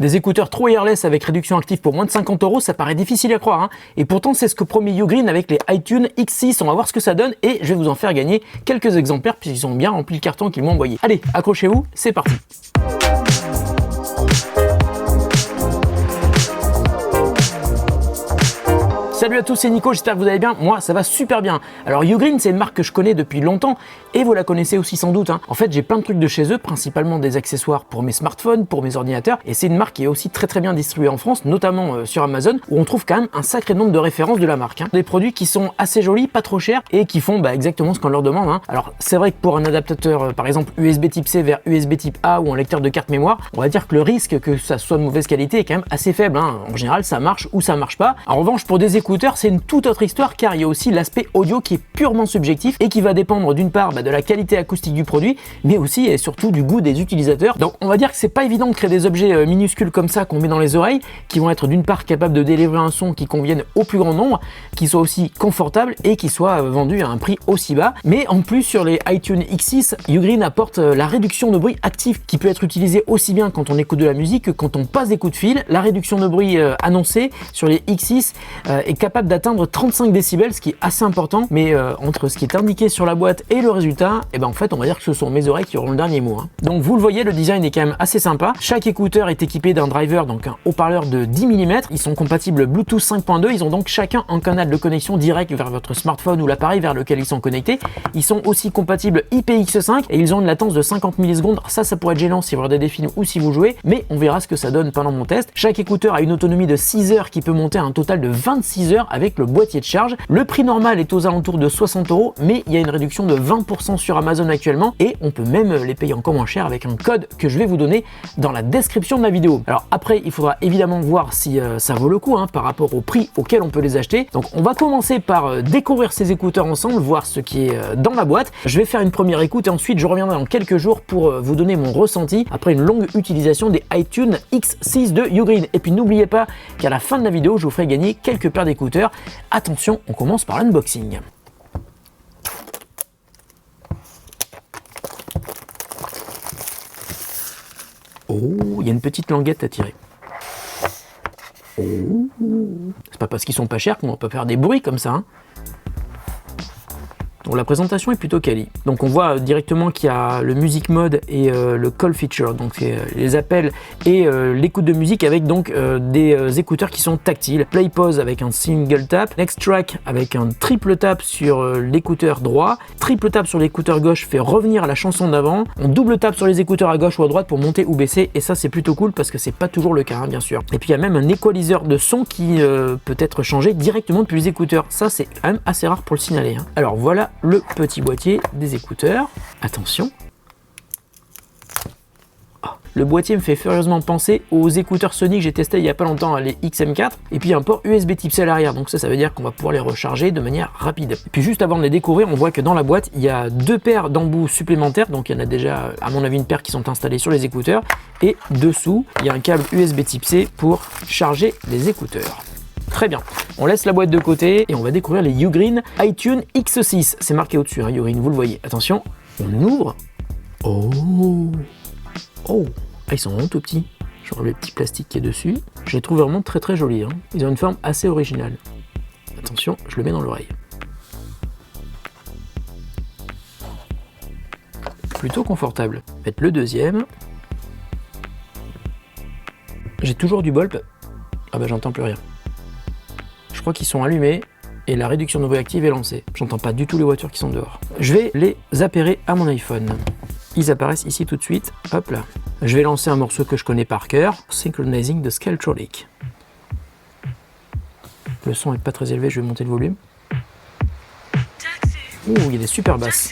Des écouteurs trop wireless avec réduction active pour moins de 50 €, ça paraît difficile à croire, hein. Et pourtant c'est ce que promet Ugreen avec les iTunes X6. On va voir ce que ça donne et je vais vous en faire gagner quelques exemplaires puisqu'ils ont bien rempli le carton qu'ils m'ont envoyé. Allez, accrochez-vous, c'est parti. Salut à tous, c'est Nico, j'espère que vous allez bien. Moi, ça va super bien. Alors, Ugreen, c'est une marque que je connais depuis longtemps et vous la connaissez aussi sans doute, hein. En fait, j'ai plein de trucs de chez eux, principalement des accessoires pour mes smartphones, pour mes ordinateurs. Et c'est une marque qui est aussi très bien distribuée en France, notamment sur Amazon, où on trouve quand même un sacré nombre de références de la marque, hein. Des produits qui sont assez jolis, pas trop chers et qui font exactement ce qu'on leur demande, hein. Alors, c'est vrai que pour un adaptateur, par exemple USB type C vers USB type A ou un lecteur de carte mémoire, on va dire que le risque que ça soit de mauvaise qualité est quand même assez faible, hein. En général, ça marche ou ça marche pas. En revanche, pour des écouteurs, c'est une toute autre histoire car il y a aussi l'aspect audio qui est purement subjectif et qui va dépendre d'une part de la qualité acoustique du produit, mais aussi et surtout du goût des utilisateurs. Donc on va dire que c'est pas évident de créer des objets minuscules comme ça qu'on met dans les oreilles, qui vont être d'une part capables de délivrer un son qui convienne au plus grand nombre, qui soit aussi confortable et qui soit vendu à un prix aussi bas. Mais en plus sur les iTunes X6, Ugreen apporte la réduction de bruit active qui peut être utilisée aussi bien quand on écoute de la musique que quand on passe des coups de fil. La réduction de bruit annoncée sur les X6 est capable d'atteindre 35 décibels, ce qui est assez important, mais entre ce qui est indiqué sur la boîte et le résultat, en fait on va dire que ce sont mes oreilles qui auront le dernier mot, hein. Donc vous le voyez, le design est quand même assez sympa. Chaque écouteur est équipé d'un driver, donc un haut-parleur de 10 mm. Ils sont compatibles Bluetooth 5.2, ils ont donc chacun un canal de connexion direct vers votre smartphone ou l'appareil vers lequel ils sont connectés. Ils sont aussi compatibles IPX5 et ils ont une latence de 50 millisecondes. Ça pourrait être gênant si vous regardez des films ou si vous jouez, mais on verra ce que ça donne pendant mon test. Chaque écouteur a une autonomie de 6 heures qui peut monter à un total de 26 heures avec le boîtier de charge. Le prix normal est aux alentours de 60 €, mais il y a une réduction de 20% sur Amazon actuellement et on peut même les payer encore moins cher avec un code que je vais vous donner dans la description de la vidéo. Alors après, il faudra évidemment voir si ça vaut le coup, hein, par rapport au prix auquel on peut les acheter. Donc on va commencer par découvrir ces écouteurs ensemble, voir ce qui est dans la boîte. Je vais faire une première écoute et ensuite je reviendrai dans quelques jours pour vous donner mon ressenti après une longue utilisation des iTunes X6 de Ugreen. Et puis n'oubliez pas qu'à la fin de la vidéo, je vous ferai gagner quelques paires d'écouteurs. Attention, on commence par l'unboxing. Oh, il y a une petite languette à tirer. Oh. C'est pas parce qu'ils sont pas chers qu'on va pas faire des bruits comme ça, hein. Donc la présentation est plutôt quali. Donc on voit directement qu'il y a le music mode et le call feature, donc c'est les appels et l'écoute de musique avec donc des écouteurs qui sont tactiles. Play pause avec un single tap, next track avec un triple tap sur l'écouteur droit, triple tap sur l'écouteur gauche fait revenir la chanson d'avant, on double tap sur les écouteurs à gauche ou à droite pour monter ou baisser et ça c'est plutôt cool parce que c'est pas toujours le cas, hein, bien sûr. Et puis il y a même un equalizer de son qui peut être changé directement depuis les écouteurs. Ça c'est quand même assez rare pour le signaler, hein. Alors voilà le petit boîtier des écouteurs. Attention. Oh, le boîtier me fait furieusement penser aux écouteurs Sony que j'ai testé il y a pas longtemps, les XM4. Et puis un port USB type C à l'arrière. Donc ça veut dire qu'on va pouvoir les recharger de manière rapide. Et puis juste avant de les découvrir, on voit que dans la boîte, il y a 2 paires d'embouts supplémentaires. Donc il y en a déjà, à mon avis, une paire qui sont installées sur les écouteurs. Et dessous, il y a un câble USB type C pour charger les écouteurs. Très bien, on laisse la boîte de côté et on va découvrir les Ugreen iTunes X6. C'est marqué au-dessus, hein, Ugreen, vous le voyez. Attention, on ouvre. Oh, oh, ah, ils sont vraiment tout petits. Je enlève le petit plastique qui est dessus. Je les trouve vraiment très jolis, hein. Ils ont une forme assez originale. Attention, je le mets dans l'oreille. Plutôt confortable. Faites le deuxième. J'ai toujours du bol. Ah bah j'entends plus rien. Je crois qu'ils sont allumés et la réduction de bruit active est lancée. J'entends pas du tout les voitures qui sont dehors. Je vais les appairer à mon iPhone. Ils apparaissent ici tout de suite. Hop là. Je vais lancer un morceau que je connais par cœur. Synchronizing the Scaletronic. Le son est pas très élevé, je vais monter le volume. Ouh, il y a des super basses.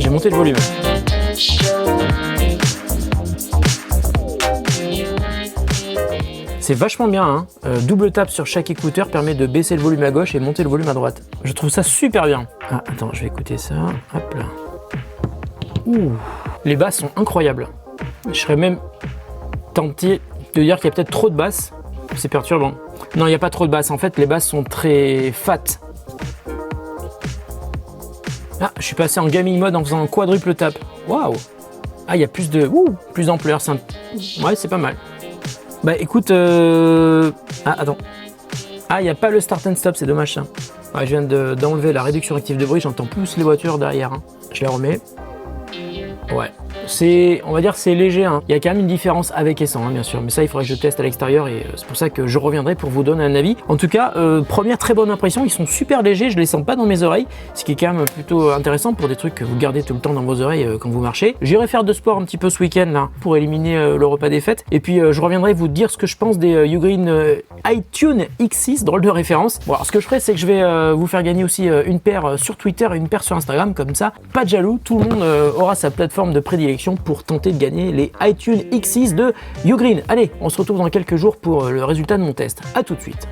j'ai monté le volume. C'est vachement bien, hein. Double tap sur chaque écouteur permet de baisser le volume à gauche et monter le volume à droite. Je trouve ça super bien. Ah, attends, je vais écouter ça. Hop là. Ouh. Les basses sont incroyables. Je serais même tenté de dire qu'il y a peut-être trop de basses. C'est perturbant. Non, il n'y a pas trop de basses. En fait, les basses sont très fat. Ah, je suis passé en gaming mode en faisant un quadruple tap. Waouh. Ah, il y a plus d'ampleur. Ouais, c'est pas mal. Bah écoute, ah attends. Ah, il n'y a pas le start and stop, c'est dommage ça. Ah, je viens d'enlever la réduction active de bruit, j'entends plus les voitures derrière. Hein. Je la remets. Ouais. On va dire c'est léger, hein. Il y a quand même une différence avec et sans, hein, bien sûr, mais ça il faudrait que je teste à l'extérieur et c'est pour ça que je reviendrai pour vous donner un avis. En tout cas, première très bonne impression, ils sont super légers, je les sens pas dans mes oreilles, ce qui est quand même plutôt intéressant pour des trucs que vous gardez tout le temps dans vos oreilles quand vous marchez. J'irai faire de sport un petit peu ce week-end là pour éliminer le repas des fêtes et puis je reviendrai vous dire ce que je pense des Ugreen iTunes X6, drôle de référence. Bon, alors ce que je ferai c'est que je vais vous faire gagner aussi une paire sur Twitter et une paire sur Instagram, comme ça, pas de jaloux, tout le monde aura sa plateforme de prédilection pour tenter de gagner les iTunes X6 de Ugreen. Allez, on se retrouve dans quelques jours pour le résultat de mon test. A tout de suite.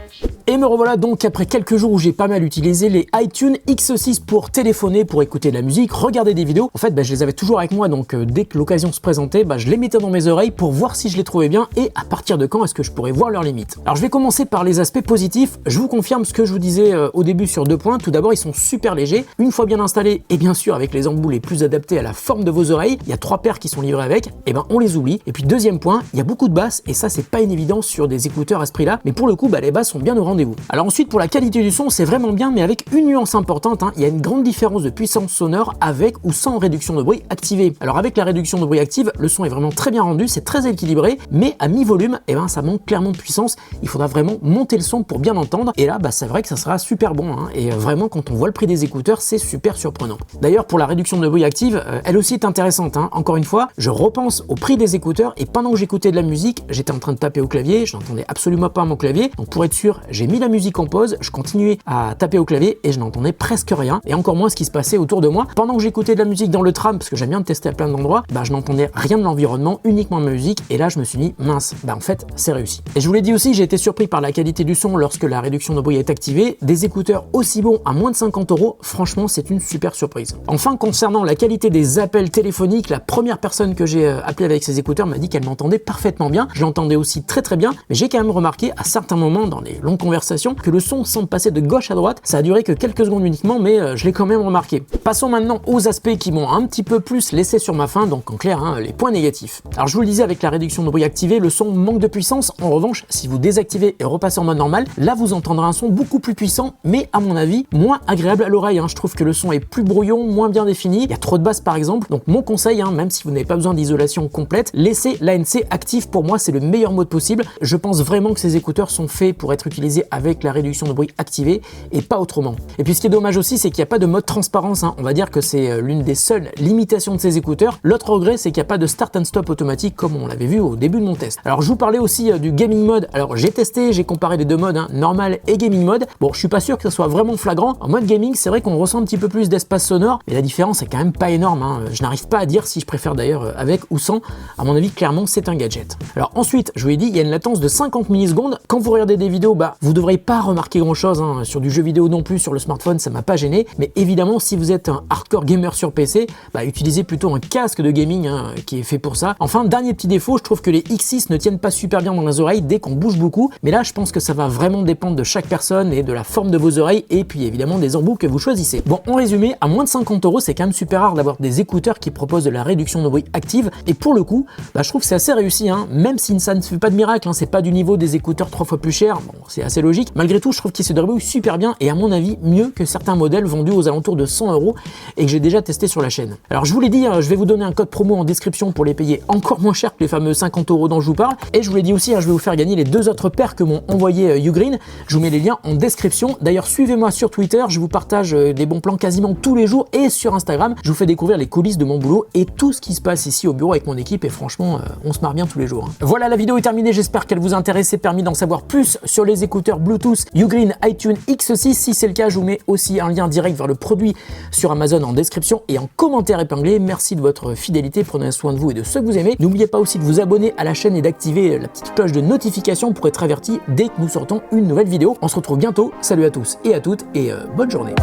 Et me revoilà donc après quelques jours où j'ai pas mal utilisé les iTunes X6 pour téléphoner, pour écouter de la musique, regarder des vidéos. En fait, je les avais toujours avec moi, donc dès que l'occasion se présentait, je les mettais dans mes oreilles pour voir si je les trouvais bien et à partir de quand est-ce que je pourrais voir leurs limites. Alors je vais commencer par les aspects positifs. Je vous confirme ce que je vous disais au début sur 2 points. Tout d'abord, ils sont super légers. Une fois bien installés et bien sûr avec les embouts les plus adaptés à la forme de vos oreilles, il y a 3 paires qui sont livrées avec, et on les oublie. Et puis deuxième point, il y a beaucoup de basses et ça c'est pas une évidence sur des écouteurs à ce prix là, mais pour le coup les basses sont bien au rendez-vous. Alors ensuite pour la qualité du son, c'est vraiment bien mais avec une nuance importante, hein. Il y a une grande différence de puissance sonore avec ou sans réduction de bruit activée. Alors avec la réduction de bruit active, le son est vraiment très bien rendu, c'est très équilibré, mais à mi-volume, ça manque clairement de puissance. Il faudra vraiment monter le son pour bien entendre et là c'est vrai que ça sera super bon, hein. Et vraiment quand on voit le prix des écouteurs, c'est super surprenant. D'ailleurs pour la réduction de bruit active, elle aussi est intéressante, hein. Encore une fois, je repense au prix des écouteurs et pendant que j'écoutais de la musique, j'étais en train de taper au clavier, je n'entendais absolument pas mon clavier, donc pour être sûr, j'ai mis la musique en pause, je continuais à taper au clavier et je n'entendais presque rien et encore moins ce qui se passait autour de moi. Pendant que j'écoutais de la musique dans le tram, parce que j'aime bien tester à plein d'endroits, je n'entendais rien de l'environnement, uniquement ma musique et là je me suis dit mince, en fait c'est réussi. Et je vous l'ai dit aussi, j'ai été surpris par la qualité du son lorsque la réduction de bruit est activée, des écouteurs aussi bons à moins de 50 €, franchement c'est une super surprise. Enfin concernant la qualité des appels téléphoniques, la première personne que j'ai appelée avec ces écouteurs m'a dit qu'elle m'entendait parfaitement bien, je l'entendais aussi très très bien, mais j'ai quand même remarqué à certains moments dans les longues conversations que le son semble passer de gauche à droite, ça a duré que quelques secondes uniquement, mais je l'ai quand même remarqué. Passons maintenant aux aspects qui m'ont un petit peu plus laissé sur ma faim, donc en clair, les points négatifs. Alors je vous le disais, avec la réduction de bruit activée, le son manque de puissance. En revanche, si vous désactivez et repassez en mode normal, là vous entendrez un son beaucoup plus puissant, mais à mon avis, moins agréable à l'oreille, hein. Je trouve que le son est plus brouillon, moins bien défini, il y a trop de basses par exemple, donc mon conseil, même si vous n'avez pas besoin d'isolation complète, laissez l'ANC actif, pour moi c'est le meilleur mode possible. Je pense vraiment que ces écouteurs sont faits pour être utilisés avec la réduction de bruit activée et pas autrement. Et puis ce qui est dommage aussi, c'est qu'il n'y a pas de mode transparence, hein. On va dire que c'est l'une des seules limitations de ces écouteurs. L'autre regret, c'est qu'il n'y a pas de start and stop automatique comme on l'avait vu au début de mon test. Alors je vous parlais aussi du gaming mode. Alors j'ai testé, j'ai comparé les deux modes, normal et gaming mode. Bon, je suis pas sûr que ça soit vraiment flagrant. En mode gaming, c'est vrai qu'on ressent un petit peu plus d'espace sonore, mais la différence est quand même pas énorme, hein. Je n'arrive pas à dire si je préfère d'ailleurs avec ou sans. À mon avis, clairement, c'est un gadget. Alors ensuite, je vous l'ai dit, il y a une latence de 50 millisecondes. Quand vous regardez des vidéos, vous devrez pas remarquer grand chose, hein. Sur du jeu vidéo non plus, sur le smartphone, ça m'a pas gêné. Mais évidemment, si vous êtes un hardcore gamer sur PC, utilisez plutôt un casque de gaming, qui est fait pour ça. Enfin, dernier petit défaut, je trouve que les X6 ne tiennent pas super bien dans les oreilles dès qu'on bouge beaucoup. Mais là, je pense que ça va vraiment dépendre de chaque personne et de la forme de vos oreilles et puis évidemment des embouts que vous choisissez. Bon, en résumé, à moins de 50 €, c'est quand même super rare d'avoir des écouteurs qui proposent de la réduction de bruit active. Et pour le coup, je trouve que c'est assez réussi, même si ça ne fait pas de miracle, c'est pas du niveau des écouteurs 3 fois plus chers. Bon, c'est assez logique. Malgré tout, je trouve qu'ils se débrouillent super bien et à mon avis, mieux que certains modèles vendus aux alentours de 100 € et que j'ai déjà testé sur la chaîne. Alors je vous l'ai dit, je vais vous donner un code promo en description pour les payer encore moins cher que les fameux 50 € dont je vous parle. Et je vous l'ai dit aussi, je vais vous faire gagner les 2 autres paires que m'ont envoyé Ugreen. Je vous mets les liens en description. D'ailleurs, suivez-moi sur Twitter, je vous partage des bons plans quasiment tous les jours et sur Instagram, je vous fais découvrir les coulisses de mon boulot et tout tout ce qui se passe ici au bureau avec mon équipe et franchement, on se marre bien tous les jours. Voilà, la vidéo est terminée, j'espère qu'elle vous intéresse et permis d'en savoir plus sur les écouteurs Bluetooth Ugreen iTunes X6. Si c'est le cas, je vous mets aussi un lien direct vers le produit sur Amazon en description et en commentaire épinglé. Merci de votre fidélité, prenez soin de vous et de ceux que vous aimez. N'oubliez pas aussi de vous abonner à la chaîne et d'activer la petite cloche de notification pour être averti dès que nous sortons une nouvelle vidéo. On se retrouve bientôt, salut à tous et à toutes et bonne journée.